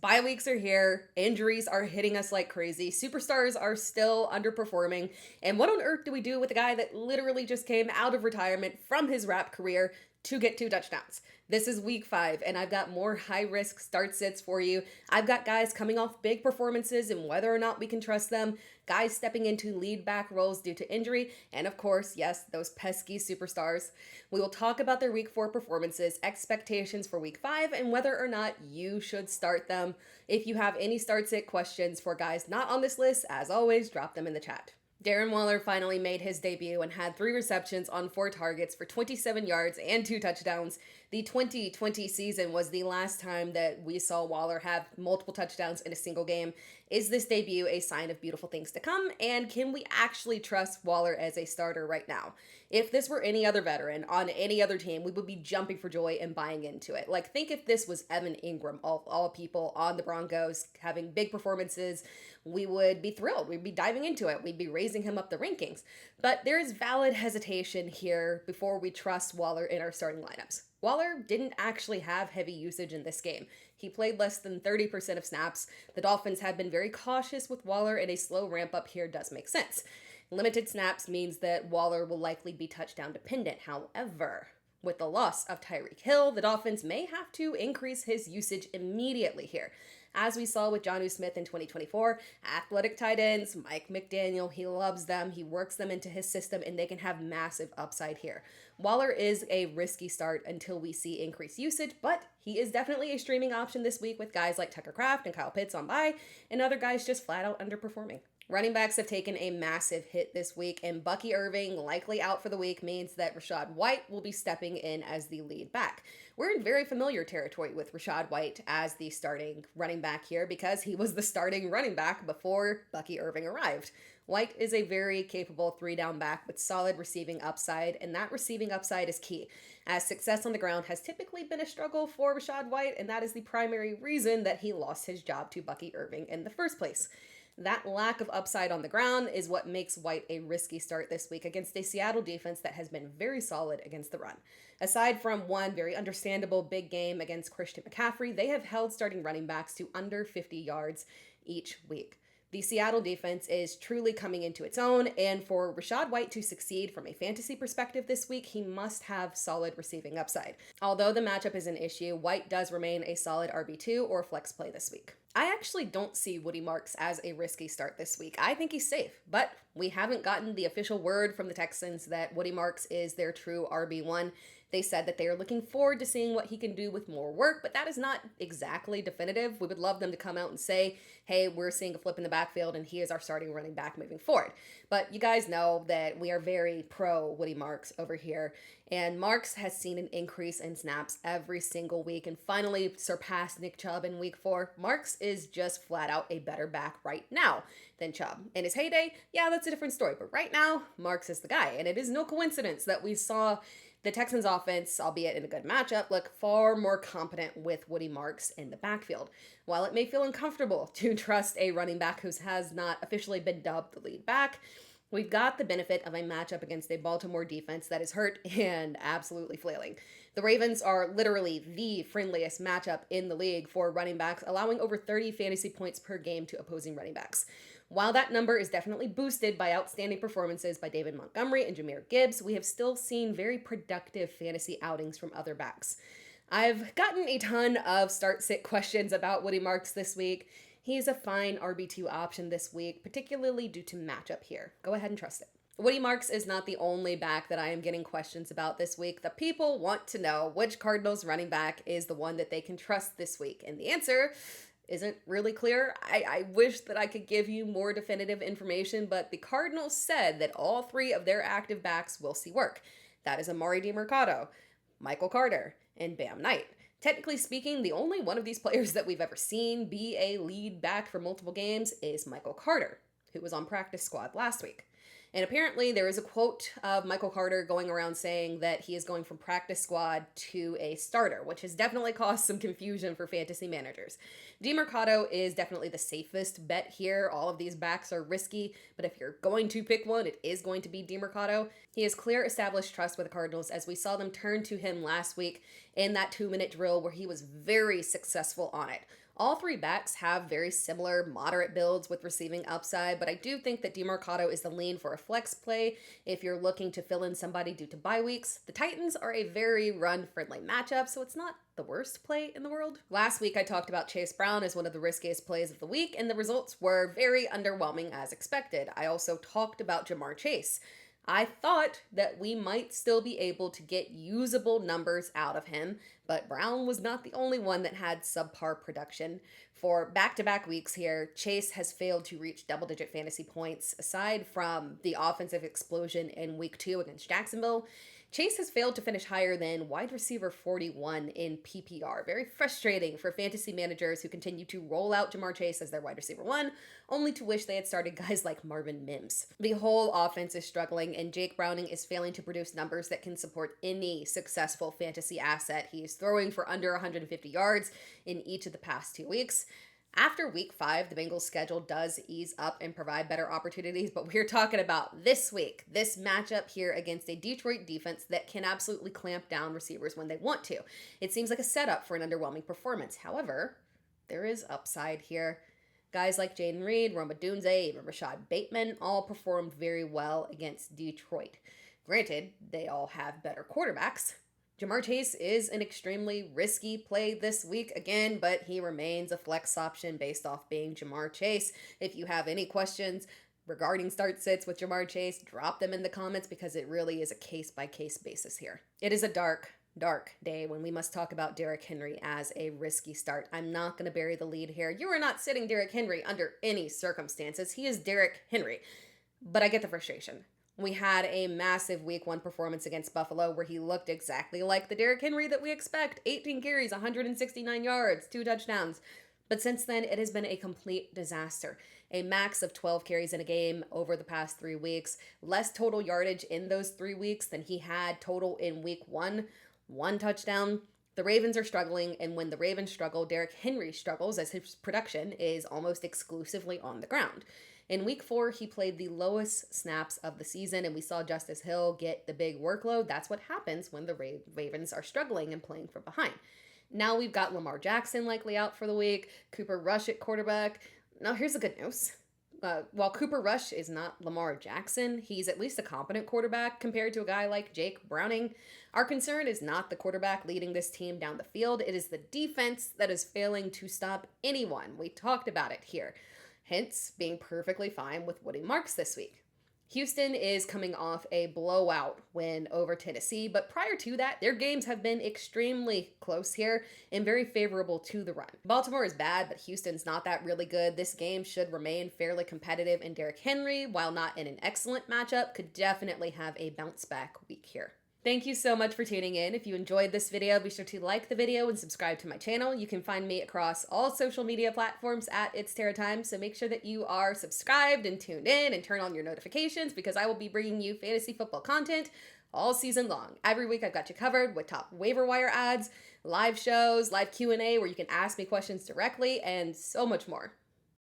Bye weeks are here, injuries are hitting us like crazy, superstars are still underperforming, and what on earth do we do with a guy that literally just came out of retirement from his rap career to get 2 touchdowns? This is week 5, and I've got more high risk start sits for you. I've got guys coming off big performances and whether or not we can trust them, guys stepping into lead back roles due to injury, and of course, yes, those pesky superstars. We will talk about their week 4 performances, expectations for week 5, and whether or not you should start them. If you have any start sit questions for guys not on this list, as always, drop them in the chat. Darren Waller finally made his debut and had 3 receptions on 4 targets for 27 yards and 2 touchdowns. The 2020 season was the last time that we saw Waller have multiple touchdowns in a single game. Is this debut a sign of beautiful things to come? And can we actually trust Waller as a starter right now? If this were any other veteran on any other team, we would be jumping for joy and buying into it. Like, think if this was Evan Ingram, all people on the Broncos having big performances, we would be thrilled. We'd be diving into it. We'd be raising him up the rankings. But there is valid hesitation here before we trust Waller in our starting lineups. Waller didn't actually have heavy usage in this game. He played less than 30% of snaps. The Dolphins have been very cautious with Waller, and a slow ramp up here does make sense. Limited snaps means that Waller will likely be touchdown dependent. However, with the loss of Tyreek Hill, the Dolphins may have to increase his usage immediately here. As we saw with Jonnu Smith in 2024, athletic tight ends, Mike McDaniel, he loves them, he works them into his system, and they can have massive upside here. Waller is a risky start until we see increased usage, but he is definitely a streaming option this week with guys like Tucker Kraft and Kyle Pitts on bye, and other guys just flat out underperforming. Running backs have taken a massive hit this week, and Bucky Irving, likely out for the week, means that Rachaad White will be stepping in as the lead back. We're in very familiar territory with Rachaad White as the starting running back here because he was the starting running back before Bucky Irving arrived. White is a very capable 3-down back with solid receiving upside, and that receiving upside is key, as success on the ground has typically been a struggle for Rachaad White, and that is the primary reason that he lost his job to Bucky Irving in the first place. That lack of upside on the ground is what makes White a risky start this week against a Seattle defense that has been very solid against the run. Aside from one very understandable big game against Christian McCaffrey, they have held starting running backs to under 50 yards each week. The Seattle defense is truly coming into its own, and for Rachaad White to succeed from a fantasy perspective this week, he must have solid receiving upside. Although the matchup is an issue, White does remain a solid RB2 or flex play this week. I actually don't see Woody Marks as a risky start this week. I think he's safe, but we haven't gotten the official word from the Texans that Woody Marks is their true RB1. They said that they are looking forward to seeing what he can do with more work, but that is not exactly definitive. We would love them to come out and say, hey, we're seeing a flip in the backfield and he is our starting running back moving forward. But you guys know that we are very pro Woody Marks over here, and Marks has seen an increase in snaps every single week and finally surpassed Nick Chubb in week 4. Marks is just flat out a better back right now than Chubb. In his heyday, yeah, that's a different story, but right now, Marks is the guy, and it is no coincidence that we saw the Texans offense, albeit in a good matchup, look far more competent with Woody Marks in the backfield. While it may feel uncomfortable to trust a running back who has not officially been dubbed the lead back, we've got the benefit of a matchup against a Baltimore defense that is hurt and absolutely flailing. The Ravens are literally the friendliest matchup in the league for running backs, allowing over 30 fantasy points per game to opposing running backs. While that number is definitely boosted by outstanding performances by David Montgomery and Jahmyr Gibbs, we have still seen very productive fantasy outings from other backs. I've gotten a ton of start-sit questions about Woody Marks this week. He's a fine RB2 option this week, particularly due to matchup here. Go ahead and trust it. Woody Marks is not the only back that I am getting questions about this week. The people want to know which Cardinals running back is the one that they can trust this week, and the answer isn't really clear. I wish that I could give you more definitive information, but the Cardinals said that all 3 of their active backs will see work. That is Emari Demercado, Michael Carter, and Bam Knight. Technically speaking, the only one of these players that we've ever seen be a lead back for multiple games is Michael Carter, who was on practice squad last week. And apparently there is a quote of Michael Carter going around saying that he is going from practice squad to a starter, which has definitely caused some confusion for fantasy managers. Demercado is definitely the safest bet here. All of these backs are risky, but if you're going to pick one, it is going to be Demercado. He has clear established trust with the Cardinals as we saw them turn to him last week in that 2-minute drill where he was very successful on it. All three backs have very similar moderate builds with receiving upside, but I do think that Demercado is the lean for a flex play if you're looking to fill in somebody due to bye weeks. The Titans are a very run-friendly matchup, so it's not the worst play in the world. Last week I talked about Chase Brown as one of the riskiest plays of the week, and the results were very underwhelming as expected. I also talked about Jamar Chase. I thought that we might still be able to get usable numbers out of him, but Brown was not the only one that had subpar production. For back-to-back weeks here, Chase has failed to reach double-digit fantasy points. Aside from the offensive explosion in week 2 against Jacksonville, Chase has failed to finish higher than wide receiver 41 in PPR. Very frustrating for fantasy managers who continue to roll out Jamar Chase as their wide receiver 1, only to wish they had started guys like Marvin Mims. The whole offense is struggling, and Jake Browning is failing to produce numbers that can support any successful fantasy asset. He is throwing for under 150 yards in each of the past 2 weeks. After week 5, the Bengals' schedule does ease up and provide better opportunities, but we're talking about this week, this matchup here against a Detroit defense that can absolutely clamp down receivers when they want to. It seems like a setup for an underwhelming performance. However, there is upside here. Guys like Jaden Reed, Roma Dunze, even Rashad Bateman all performed very well against Detroit. Granted, they all have better quarterbacks. Jamar Chase is an extremely risky play this week again, but he remains a flex option based off being Jamar Chase. If you have any questions regarding start sits with Jamar Chase, drop them in the comments because it really is a case-by-case basis here. It is a dark day when we must talk about Derrick Henry as a risky start. I'm not going to bury the lead here. You are not sitting Derrick Henry under any circumstances. He is Derrick Henry. But I get the frustration. We had a massive week 1 performance against Buffalo where he looked exactly like the Derrick Henry that we expect. 18 carries, 169 yards, 2 touchdowns. But since then, it has been a complete disaster. A max of 12 carries in a game over the past 3 weeks. Less total yardage in those 3 weeks than he had total in week 1. 1 touchdown. The Ravens are struggling, and when the Ravens struggle, Derrick Henry struggles as his production is almost exclusively on the ground. In week 4, he played the lowest snaps of the season, and we saw Justice Hill get the big workload. That's what happens when the Ravens are struggling and playing from behind. Now we've got Lamar Jackson likely out for the week, Cooper Rush at quarterback. Now here's the good news. While Cooper Rush is not Lamar Jackson, he's at least a competent quarterback compared to a guy like Jake Browning. Our concern is not the quarterback leading this team down the field. It is the defense that is failing to stop anyone. We talked about it here. Hence, being perfectly fine with Woody Marks this week. Houston is coming off a blowout win over Tennessee, but prior to that, their games have been extremely close here and very favorable to the run. Baltimore is bad, but Houston's not that really good. This game should remain fairly competitive, and Derrick Henry, while not in an excellent matchup, could definitely have a bounce back week here. Thank you so much for tuning in. If you enjoyed this video, be sure to like the video and subscribe to my channel. You can find me across all social media platforms at It's Terra Time, so make sure that you are subscribed and tuned in and turn on your notifications because I will be bringing you fantasy football content all season long. Every week I've got you covered with top waiver wire ads, live shows, live Q&A where you can ask me questions directly, and so much more.